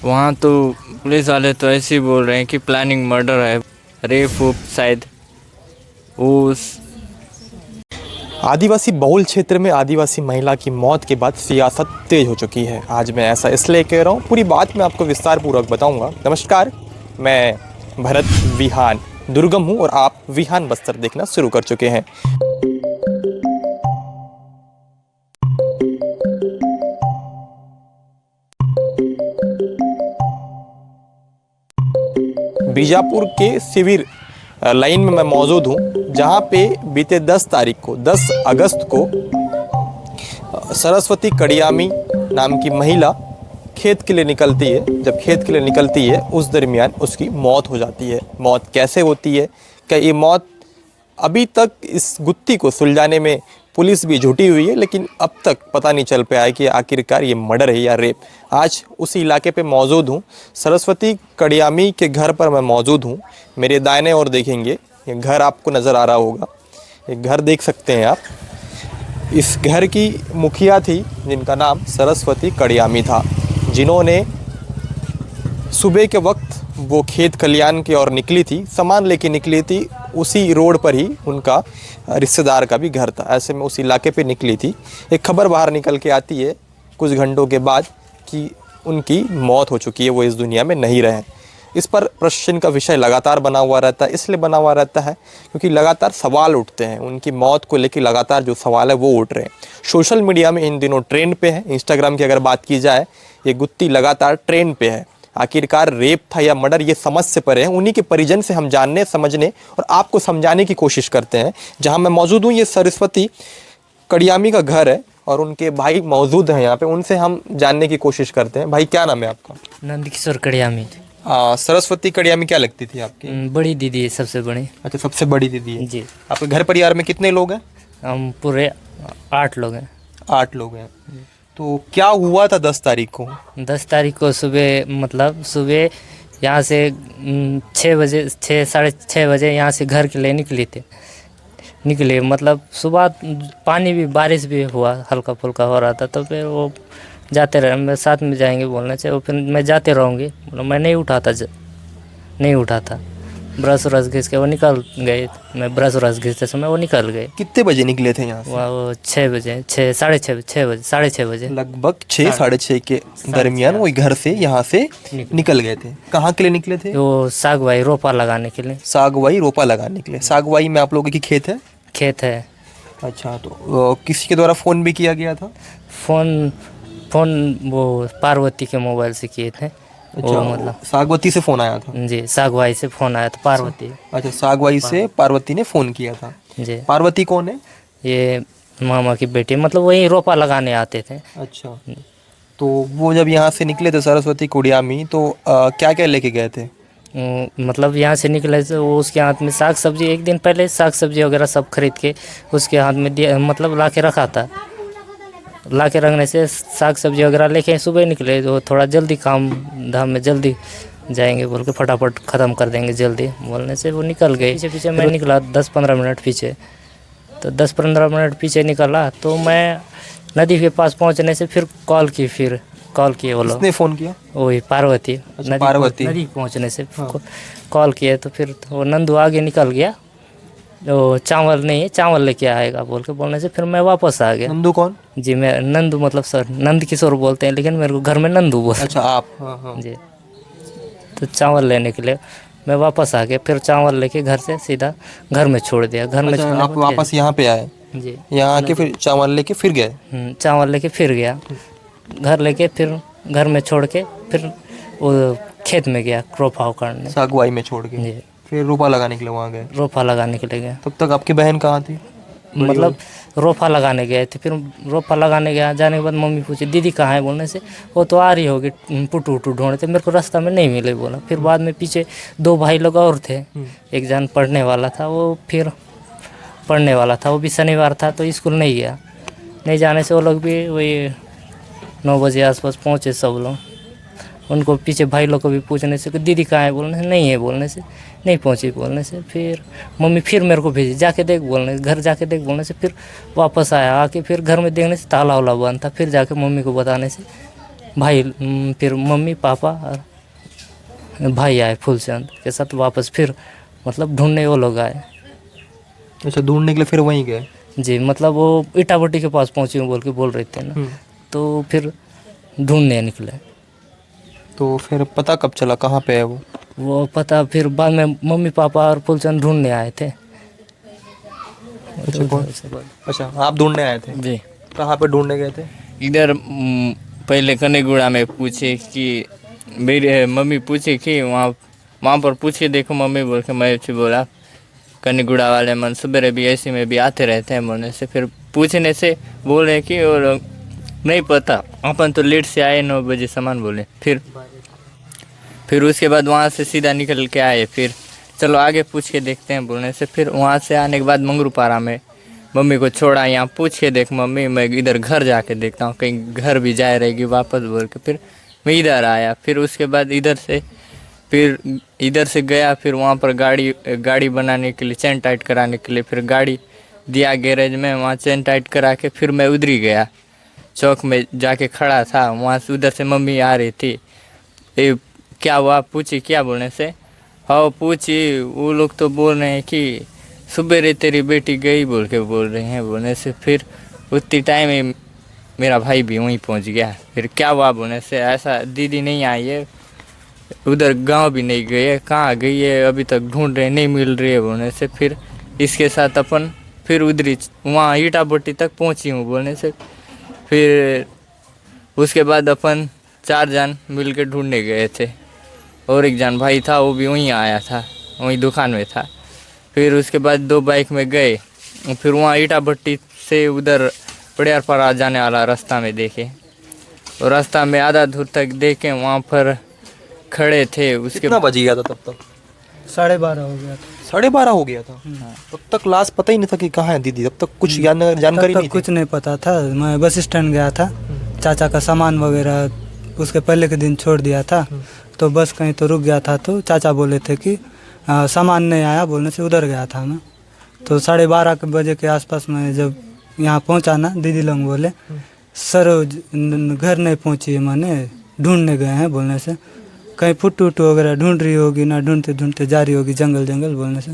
वहाँ तो पुलिस वाले तो ऐसे ही बोल रहे हैं कि प्लानिंग मर्डर है, रेप वूप शायद उस। आदिवासी बहुल क्षेत्र में आदिवासी महिला की मौत के बाद सियासत तेज हो चुकी है। आज मैं ऐसा इसलिए कह रहा हूँ, पूरी बात मैं आपको विस्तार पूर्वक बताऊंगा। नमस्कार, मैं भरत विहान दुर्गम हूँ और आप विहान बस्तर देखना शुरू कर चुके हैं। बीजापुर के शिविर लाइन में मैं मौजूद हूँ, जहाँ पे बीते 10 अगस्त को सरस्वती कड़ियामी नाम की महिला खेत के लिए निकलती है। जब खेत के लिए निकलती है उस दरमियान उसकी मौत हो जाती है। मौत कैसे होती है, क्या ये मौत, अभी तक इस गुत्थी को सुलझाने में पुलिस भी जुटी हुई है, लेकिन अब तक पता नहीं चल पाया कि आखिरकार ये मर्डर है या रेप। आज उसी इलाके पे मौजूद हूँ, सरस्वती कड़ियामी के घर पर मैं मौजूद हूँ। मेरे दाहिने ओर देखेंगे, ये घर आपको नज़र आ रहा होगा, ये घर देख सकते हैं आप। इस घर की मुखिया थी जिनका नाम सरस्वती कड़ियामी था, जिन्होंने सुबह के वक्त वो खेत खलियान की ओर निकली थी, सामान लेके निकली थी। उसी रोड पर ही उनका रिश्तेदार का भी घर था। ऐसे में उस इलाके पे निकली थी। एक खबर बाहर निकल के आती है कुछ घंटों के बाद कि उनकी मौत हो चुकी है, वो इस दुनिया में नहीं रहे। इस पर प्रश्न का विषय लगातार बना हुआ रहता है। इसलिए बना हुआ रहता है क्योंकि लगातार सवाल उठते हैं। उनकी मौत को लेकर लगातार जो सवाल है वो उठ रहे हैं। सोशल मीडिया में इन दिनों ट्रेंड पे है। इंस्टाग्राम की अगर बात की जाए, ये गुत्थी लगातार ट्रेंड पे है। आखिरकार रेप था या मर्डर, ये समझ से परे है। उन्हीं के परिजन से हम जानने, समझने और आपको समझाने की कोशिश करते हैं। जहां मैं मौजूद हूँ, ये सरस्वती कड़ियामी का घर है और उनके भाई मौजूद हैं यहाँ पे। उनसे हम जानने की कोशिश करते हैं। भाई, क्या नाम है आपका? नंदकिशोर कड़ियामी। सरस्वती कड़ियामी क्या लगती थी आपकी? बड़ी दीदी है, सबसे बड़ी। अच्छा, सबसे बड़ी दीदी है जी। आपके घर परिवार में कितने लोग हैं? हम पूरे 8 लोग हैं। 8 लोग हैं। तो क्या हुआ था 10 तारीख को? 10 तारीख को सुबह, मतलब सुबह यहाँ से 6 बजे, 6-6:30 यहाँ से घर के लिए निकले। मतलब सुबह पानी भी, बारिश भी हुआ, हल्का फुल्का हो रहा था। तो फिर वो जाते रहे, मैं साथ में जाएंगे बोलने से, वो फिर मैं जाते रहूँगी। मतलब मैं नहीं उठा था। ब्रश व्रश घिस के वो निकल गए। मैं ब्रश व्रश घिसते समय वो निकल गए। कितने बजे निकले थे यहाँ से? वो 6 बजे, 6:30 बजे लगभग 6-6:30 के दरमियान वो घर से यहाँ से निकल गए थे। कहाँ के लिए निकले थे? वो सागवाई रोपा लगाने के लिए। सागवाई रोपा लगाने के लिए। सागवाई में आप लोगों की खेत है? खेत है। अच्छा, तो किसी के द्वारा फ़ोन भी किया गया था? फ़ोन वो पार्वती के मोबाइल से किए थे। अच्छा, मतलब सागवती से फ़ोन आया था? जी, सागवाई से फ़ोन आया था, पार्वती। अच्छा, सागवाई से पार्वती ने फ़ोन किया था। जी। पार्वती कौन है? ये मामा की बेटी, मतलब वही रोपा लगाने आते थे। अच्छा, तो वो जब यहाँ से निकले थे सरस्वती कड़ियामी, तो क्या क्या लेके गए थे? मतलब यहाँ से निकले तो वो उसके हाथ में साग सब्जी, एक दिन पहले साग सब्जी वगैरह सब खरीद के उसके हाथ में दिया, मतलब ला के रखा था। ला के रखने से साग सब्जी वगैरह लेके सुबह निकले, तो थोड़ा जल्दी काम धाम में जल्दी जाएंगे बोल के फटाफट ख़त्म कर देंगे जल्दी बोलने से वो निकल गए। पीछे मैं निकला 10-15 मिनट पीछे। तो 10-15 मिनट पीछे निकला तो मैं नदी के पास पहुंचने से फिर कॉल किए वो लोग। किसने फ़ोन किया? वही पार्वती। अच्छा, पार्वती। नदी पहुंचने से कॉल किए तो फिर वो नंदू आगे निकल गया। वो चावल नहीं है, चावल लेके आएगा बोल के बोलने से फिर मैं वापस आ गया। नंदू कौन? जी, मैं नंदू, मतलब सर नंद किशोर बोलते हैं, लेकिन मेरे को घर में नंदू बोलते हैं। अच्छा, आप? हाँ। जी। तो चावल लेने के लिए मैं वापस आ गया। फिर चावल लेके घर से सीधा घर में छोड़ दिया। घर में छोड़ने आप वापस यहाँ पे आए? जी। यहाँ आके फिर चावल लेके फिर गए? चावल लेके फिर गया घर लेके, फिर घर में छोड़ के फिर वो खेत में गया रोपा उखाड़ने। सागवाई में छोड़ के? जी। फिर रोपा लगाने के लिए वहाँ गए? रोपा लगाने के लिए गया। तब तक आपकी बहन कहाँ थी? मतलब रोपा लगाने गए थे। फिर रोपा लगाने गया, जाने के बाद मम्मी पूछी दीदी कहाँ है बोलने से वो तो आ रही होगी, पुटू ढूंढे थे, मेरे को रास्ता में नहीं मिले बोला। फिर बाद में पीछे 2 भाई लोग और थे। एक जन पढ़ने वाला था, वो भी शनिवार था तो स्कूल नहीं गया। नहीं जाने से वो लोग भी वही 9 बजे आसपास पहुँचे सब लोग। उनको पीछे भाई लोग को भी पूछने से कि दीदी कहाँ है बोलने से नहीं है बोलने से नहीं पहुंची बोलने से फिर मम्मी फिर मेरे को भेजी जाके देख बोलने, घर जाके देख बोलने से फिर वापस आया। आके फिर घर में देखने से ताला वाला बंद था। फिर जाके मम्मी को बताने से भाई फिर मम्मी पापा और भाई आए फूलचंद के साथ वापस, फिर मतलब ढूंढने वो लोग आए। अच्छा, ढूंढने के लिए फिर वहीं गए। जी, मतलब वो इटाभट्टी के पास पहुँचे हूँ बोल के बोल रहे थे ना, तो फिर ढूंढने निकले। तो फिर पता कब चला कहाँ पे है वो पता फिर बाद में मम्मी पापा और फूलचंद ढूंढने आए थे। अच्छा, आप ढूंढने आए थे? जी, कहाँ पे ढूंढने गए थे? इधर पहले कनेगुड़ा में पूछे कि मेरी मम्मी पूछी कि वहाँ पर पूछे देखो मम्मी बोल के मैं बोला कनेगुड़ा वाले मन सुबह भी ऐसे में भी आते रहते हैं बोलने से, फिर पूछने से बोले कि और नहीं पता अपन तो लेट से आए 9 बजे सामान बोले। फिर उसके बाद वहाँ से सीधा निकल के आए, फिर चलो आगे पूछ के देखते हैं बोलने से, फिर वहाँ से आने के बाद मंगरूपारा में मम्मी को छोड़ा, यहाँ पूछ के देख मम्मी, मैं इधर घर जाके देखता हूँ कहीं घर भी जाए रहेगी वापस बोल के, फिर मैं इधर आया। फिर उसके बाद इधर से गया, फिर वहाँ पर गाड़ी बनाने के लिए चेन टाइट कराने के लिए फिर गाड़ी दिया गैरेज में, वहाँ चेन टाइट करा के फिर मैं उधर ही गया, चौक में जाके खड़ा था। वहाँ से उधर से मम्मी आ रही थी, ये क्या हुआ पूछी, क्या बोलने से हाँ पूछी, वो लोग तो बोल रहे हैं कि सुबह तेरी बेटी गई बोल के बोल रहे हैं बोलने से, फिर उतनी टाइम में मेरा भाई भी वहीं पहुंच गया। फिर क्या हुआ बोलने से ऐसा दीदी नहीं आई है, उधर गांव भी नहीं गई है, कहाँ गई है अभी तक ढूंढ रहे नहीं मिल रही है बोलने से, फिर इसके साथ अपन फिर उधर वहाँ इटाभट्टी तक पहुँची हूँ बोलने से। फिर उसके बाद अपन 4 जन मिल के ढूंढने गए थे, और एक जन भाई था वो भी वहीं आया था, वहीं दुकान में था। फिर उसके बाद 2 बाइक में गए, फिर वहाँ इटाभट्टी से उधर पड़ियारपाड़ा जाने वाला रास्ता में देखे, और रास्ता में आधा दूर तक देखे, वहाँ पर खड़े थे। उसके कितना बज गया था तब तक? 12:30 हो गया था। 12:30 हो गया था? तब तक लाश पता ही नहीं था कि कहाँ है दीदी? तब तक कुछ जानकारी तब नहीं तक कुछ नहीं पता था। मैं बस स्टैंड गया था, चाचा का सामान वगैरह उसके पहले के दिन छोड़ दिया था, तो बस कहीं तो रुक गया था, तो चाचा बोले थे कि सामान नहीं आया बोलने से उधर गया था मैं। तो 12:30 बजे के आसपास में जब यहाँ पहुँचा ना, दीदी लोग बोले सर घर नहीं पहुँची है, मैंने ढूंढने गए हैं बोलने से, कहीं फुट्टू उट्टू वगैरह ढूंढ रही होगी ना, ढूंढते ढूंढते जा रही होगी जंगल बोलने से।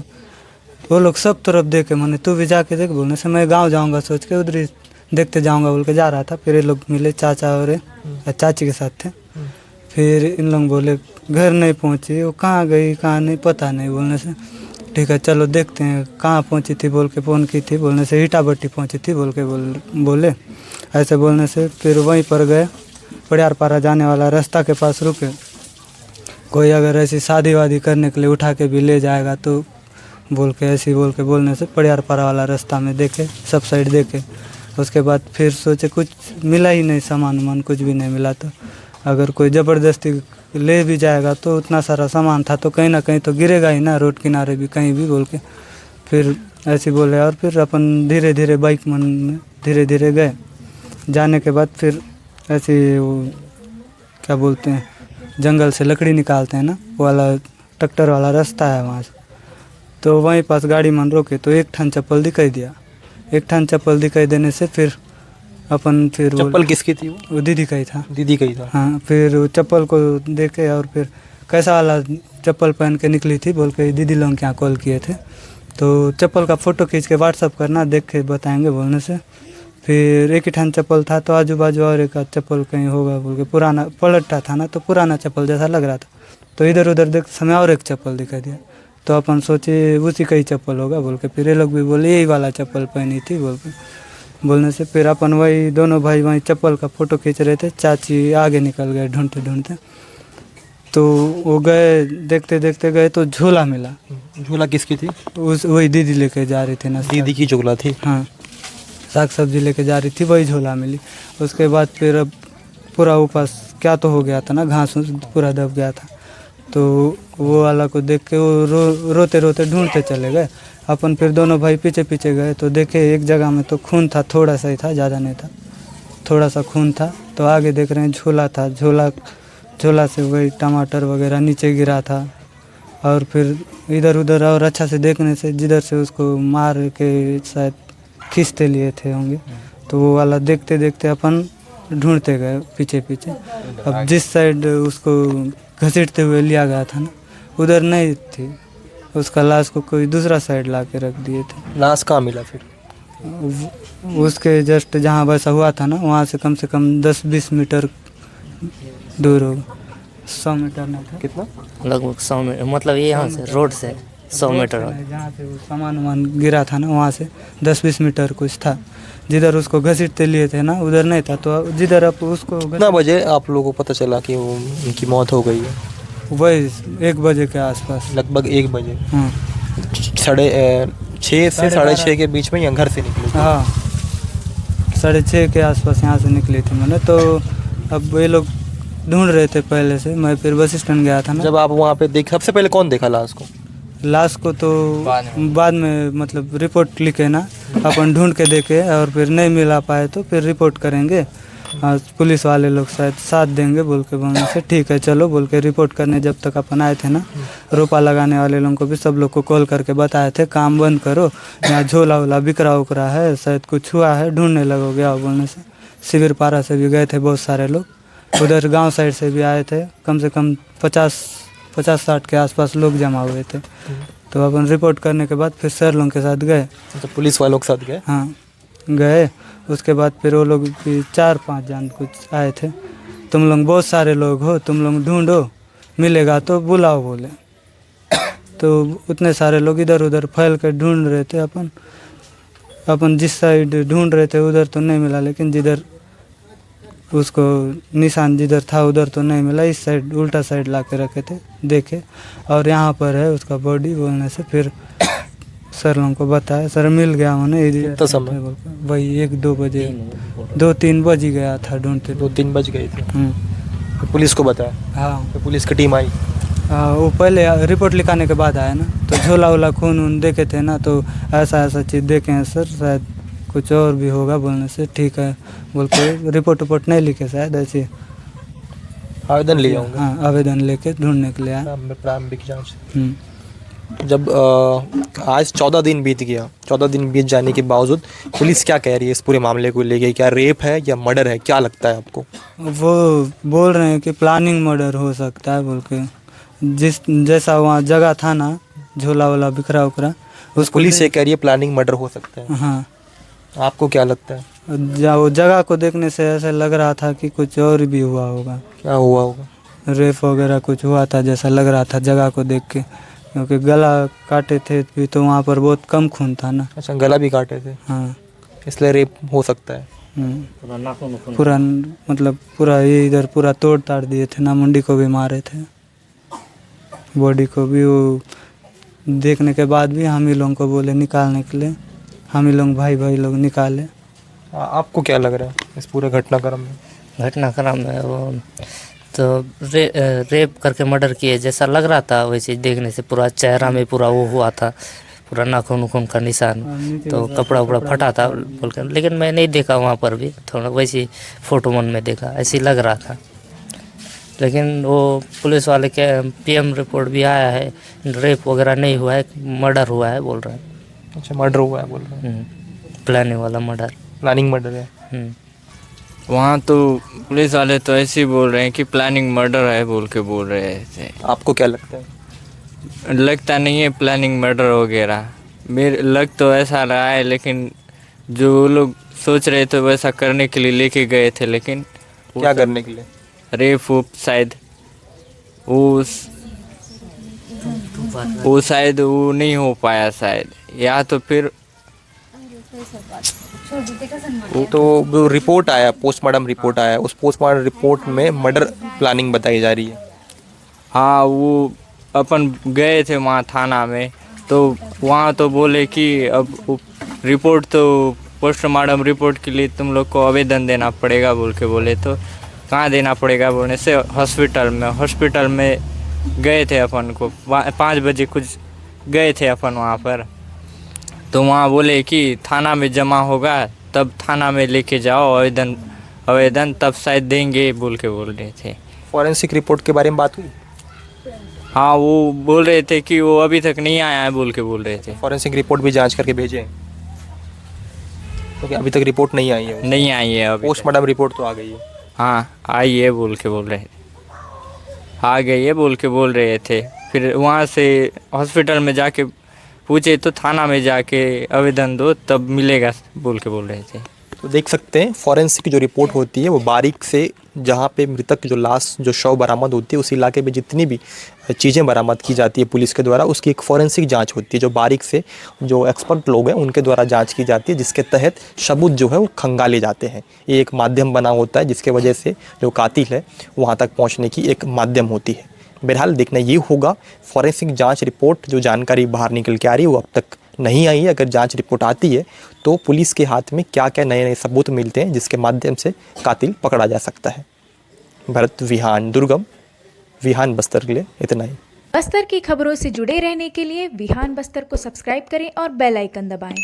वो लोग सब तरफ देखे, मैंने तू भी जाके देख बोलने से, मैं गांव जाऊंगा सोच के उधर ही देखते जाऊंगा बोल के जा रहा था। फिर ये लोग मिले, चाचा और चाची के साथ थे। फिर इन लोग बोले घर नहीं पहुंची, वो कहाँ गई कहाँ नहीं पता नहीं बोलने से। ठीक है चलो देखते हैं कहाँ पहुंची थी बोल के फ़ोन की थी बोलने से, इटाभट्टी पहुंची थी बोल के बोले ऐसे बोलने से। फिर वहीं पर गए, पड़ियारपाड़ा जाने वाला रास्ता के पास रुके, कोई अगर ऐसी शादी वादी करने के लिए उठा के भी ले जाएगा तो बोल के ऐसी बोल के बोलने से पड़ियारपाड़ा वाला रास्ता में देखे, सब साइड देखे। उसके बाद फिर सोचे कुछ मिला ही नहीं, सामान वामान कुछ भी नहीं मिला, तो अगर कोई ज़बरदस्ती ले भी जाएगा तो उतना सारा सामान था तो कहीं ना कहीं तो गिरेगा ही ना, रोड किनारे भी कहीं भी बोल के। फिर ऐसे बोले, और फिर अपन धीरे धीरे बाइक में धीरे धीरे गए। जाने के बाद फिर ऐसे वो क्या बोलते हैं, जंगल से लकड़ी निकालते हैं ना, वो वाला ट्रैक्टर वाला रास्ता है वहाँ से, तो वहीं पास गाड़ी मन रोके तो एक ठन चप्पल दिखाई दिया। एक ठन चप्पल दिखाई देने से फिर अपन फिर चप्पल किसकी थी? वो दीदी का ही था। दीदी का ही था? हाँ। फिर वो चप्पल को देखे और फिर कैसा वाला चप्पल पहन के निकली थी बोल के दीदी लोग यहाँ कॉल किए थे, तो चप्पल का फ़ोटो खींच के व्हाट्सअप करना, देख के बताएंगे बोलने से। फिर एक ही ठान चप्पल था, तो आजू बाजू और एक चप्पल कहीं होगा बोल के, पुराना पलटा था ना, तो पुराना चप्पल जैसा लग रहा था। तो इधर उधर देख समय और एक चप्पल दिखाई दिया, तो अपन सोचे उसी का ही चप्पल होगा बोल के। फिर ये लोग भी बोले यही वाला चप्पल पहनी थी बोल के बोलने से। फिर अपन वही दोनों भाई वहीं चप्पल का फ़ोटो खींच रहे थे, चाची आगे निकल गए ढूंढते ढूंढते। तो वो गए, देखते देखते गए तो झोला मिला। झोला किसकी थी? उस वही दीदी लेके जा रही थी ना, दीदी की झोला थी? हाँ, साग सब्जी लेके जा रही थी, वही झोला मिली। उसके बाद फिर अब पूरा ऊपर क्या तो हो गया था ना, घास पूरा दब गया था, तो वो वाला को देख के वो रोते रोते ढूंढते चले गए। अपन फिर दोनों भाई पीछे पीछे गए तो देखे एक जगह में तो खून था, थोड़ा सा ही था, ज़्यादा नहीं था, थोड़ा सा खून था। तो आगे देख रहे हैं झोला था, झोला से वही टमाटर वगैरह नीचे गिरा था। और फिर इधर उधर और अच्छा से देखने से जिधर से उसको मार के शायद खींचते लिए थे होंगे, तो वो वाला देखते देखते अपन ढूंढते गए पीछे पीछे। अब जिस साइड उसको घसीटते हुए लिया गया था ना, उधर नहीं थी, उसका लाश को कोई दूसरा साइड ला के रख दिए थे। लाश कहाँ मिला फिर? उसके जस्ट जहाँ वैसा हुआ था ना, वहाँ से कम 10-20 मीटर दूर होगा, 100 मीटर नहीं था। कितना? लगभग 100 मीटर, मतलब ये यहाँ से रोड से 100 मीटर हो। जहाँ से वो सामान वामान गिरा था ना, वहाँ से 10-20 मीटर कुछ था। जिधर उसको घसीटते लिए थे ना, उधर नहीं था। तो जिधर अब उसको कितना बजे आप लोगों को पता चला कि वो उनकी मौत हो गई है? वही 1 बजे के आसपास। लगभग 1 बजे। हाँ 6 से 6:30 के बीच में यहाँ घर से निकले थे। हाँ 6:30 के आसपास यहाँ से निकली थी मैंने। तो अब ये लोग ढूंढ रहे थे पहले से, मैं फिर बस स्टैंड गया था ना। जब आप वहाँ पे देख, सबसे पहले कौन देखा लाश को? लाश को तो बाद में मतलब रिपोर्ट लिखे ना, अपन ढूंढ के देखे और फिर नहीं मिला पाए तो फिर रिपोर्ट करेंगे। पुलिस वाले लोग शायद साथ देंगे बोल के बोलने से ठीक है चलो बोल के रिपोर्ट करने जब तक अपन आए थे ना, रोपा लगाने वाले लोगों को भी सब लोग को कॉल करके बताए थे काम बंद करो, यहाँ झोला वोला बिखरा उकरा है, शायद कुछ हुआ है, ढूंढने लगोगे आओ बोलने से। शिविर पारा से भी गए थे बहुत सारे लोग, उधर गांव साइड से भी आए थे, कम से कम 50-60 के आसपास लोग जमा हुए थे। तो अपन रिपोर्ट करने के बाद फिर सर लोगों के साथ गए। तो पुलिस वालों के साथ गए? हाँ गए। उसके बाद फिर वो लोग भी 4-5 जन कुछ आए थे, तुम लोग बहुत सारे लोग हो, तुम लोग ढूंढो, मिलेगा तो बुलाओ बोले। तो उतने सारे लोग इधर उधर फैल कर ढूंढ रहे थे। अपन जिस साइड ढूंढ रहे थे उधर तो नहीं मिला, लेकिन जिधर उसको निशान जिधर था उधर तो नहीं मिला। इस साइड उल्टा साइड ला के रखे थे, देखे और यहाँ पर है उसका बॉडी बोलने से फिर सर लोगों को बताया, सर मिल गया उन्हें। कितना समय? वही 1-2 बजे, 2-3 बज ही गया था ढूंढते। 2-3 बज गए थे। तो पुलिस को बताया? हाँ तो पुलिस की टीम आई? वो पहले रिपोर्ट लिखाने के बाद आया ना, तो झोला वोला खून वून देखे थे ना, तो ऐसा चीज़ देखे हैं सर, शायद कुछ और भी होगा बोलने से ठीक है बोल के रिपोर्ट नहीं लिखे, शायद ऐसे आवेदन ले जाऊँगा। हाँ आवेदन लेके ढूंढने के लिए आया। प्रारंभिक जांच। जब आज 14 दिन बीत गया, 14 दिन बीत जाने के बावजूद पुलिस क्या कह रही है इस पूरे मामले को लेके? क्या रेप है या मर्डर है, क्या लगता है आपको? वो बोल रहे हैं कि प्लानिंग मर्डर हो सकता है बोल के। जैसा वहाँ जगह था ना, झोला वोला बिखरा उखरा, उस पुलिस से कह रही है प्लानिंग मर्डर हो सकता है। हाँ आपको क्या लगता है? वो जगह को देखने से ऐसा लग रहा था कि कुछ और भी हुआ होगा। क्या हुआ होगा? रेप वगैरह कुछ हुआ था जैसा लग रहा था जगह को देख के, क्योंकि गला काटे थे भी तो वहाँ पर बहुत कम खून था ना। अच्छा, गला भी काटे थे? हाँ इसलिए रेप हो सकता है। पूरा मतलब पूरा ये इधर पूरा तोड़ ताड़ दिए थे ना, मुंडी को भी मारे थे, बॉडी को भी। वो देखने के बाद भी हम ही लोगों को बोले निकालने के लिए, हम ही लोग भाई लोग निकाले। आपको क्या लग रहा है इस पूरे घटनाक्रम में? घटनाक्रम में वो तो रेप करके मर्डर किए जैसा लग रहा था, वैसे देखने से पूरा चेहरा में पूरा वो हुआ था, पूरा नाखून का निशान, तो कपड़ा उपड़ा फटा था बोल कर। लेकिन मैं नहीं देखा वहाँ पर भी, थोड़ा वैसे फोटो मन में देखा, ऐसे ही लग रहा था। लेकिन वो पुलिस वाले के पीएम रिपोर्ट भी आया है, रेप वगैरह नहीं हुआ है, मर्डर हुआ है बोल रहे हैं। अच्छा, मर्डर हुआ है बोल रहे हैं। प्लानिंग वाला मर्डर, प्लानिंग मर्डर है। वहाँ तो पुलिस वाले तो ऐसे ही बोल रहे हैं कि प्लानिंग मर्डर है बोल के बोल रहे थे। आपको क्या लगता है? लगता नहीं है प्लानिंग मर्डर वगैरह, मेरे लग तो ऐसा रहा है, लेकिन जो लोग सोच रहे थे वैसा करने के लिए लेके गए थे, लेकिन क्या करने के लिए? रेप वूप शायद वो शायद वो नहीं हो पाया शायद, या तो फिर तो जो रिपोर्ट आया, पोस्टमार्टम रिपोर्ट आया, उस पोस्टमार्टम रिपोर्ट में मर्डर प्लानिंग बताई जा रही है। हाँ, वो अपन गए थे वहाँ थाना में, तो वहाँ तो बोले कि अब रिपोर्ट तो पोस्टमार्टम रिपोर्ट के लिए तुम लोग को आवेदन देना पड़ेगा बोल के बोले। तो कहाँ देना पड़ेगा बोलने से हॉस्पिटल में गए थे अपन को 5 बजे कुछ गए थे अपन वहाँ पर। तो वहाँ बोले कि थाना में जमा होगा तब थाना में लेके जाओ आवेदन तब शायद देंगे बोल के बोल रहे थे। फॉरेंसिक रिपोर्ट के बारे में बात हुई? हाँ, वो बोल रहे थे कि वो अभी तक नहीं आया है बोल के बोल रहे थे। फॉरेंसिक रिपोर्ट भी जांच करके भेजे? क्योंकि अभी तक रिपोर्ट नहीं आई है। नहीं आई है अभी तक। पोस्टमार्टम रिपोर्ट तो आ गई है। हाँ आई है बोल के बोल रहे थे, आ गई है बोल के बोल रहे थे। फिर वहाँ से हॉस्पिटल में जाके पूछे तो थाना में जाके आवेदन दो तब मिलेगा बोल के बोल रहे थे। तो देख सकते हैं फॉरेंसिक जो रिपोर्ट होती है वो बारीक से, जहाँ पे मृतक जो लाश जो शव बरामद होती है उस इलाके में जितनी भी चीज़ें बरामद की जाती है पुलिस के द्वारा, उसकी एक फॉरेंसिक जांच होती है जो बारीक से जो एक्सपर्ट लोग हैं उनके द्वारा जांच की जाती है, जिसके तहत सबूत जो है वो खंगाले जाते हैं। ये एक माध्यम बना होता है जिसके वजह से जो कातिल है वहाँ तक पहुँचने की एक माध्यम होती है। बहरहाल देखना ये होगा, फॉरेंसिक जाँच रिपोर्ट जो जानकारी बाहर निकल के आ रही है वो अब तक नहीं आई है। अगर जांच रिपोर्ट आती है तो पुलिस के हाथ में क्या क्या नए नए सबूत मिलते हैं जिसके माध्यम से कातिल पकड़ा जा सकता है। भरत विहान, दुर्गम, विहान बस्तर के लिए इतना ही। बस्तर की खबरों से जुड़े रहने के लिए विहान बस्तर को सब्सक्राइब करें और बेल आइकन दबाएं।